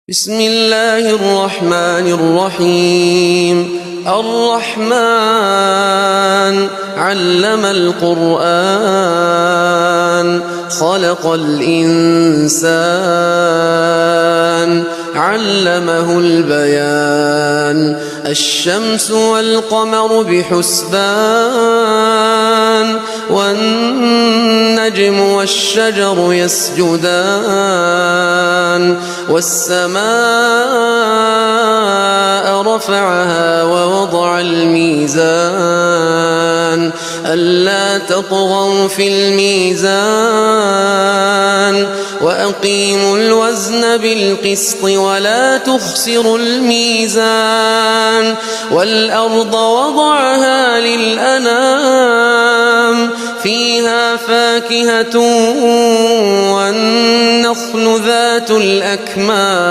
بسم الله الرحمن الرحيم. الرحمن علم القرآن خلق الإنسان علمه البيان الشمس والقمر بحسبان والنجم والشجر يسجدان والسماء رفعها ووضع الميزان ألا تطغوا في الميزان وأقيموا الوزن بالقسط ولا تخسروا الميزان والأرض وضعها للأنام فيها فاكهة والنخل ذات الأكمام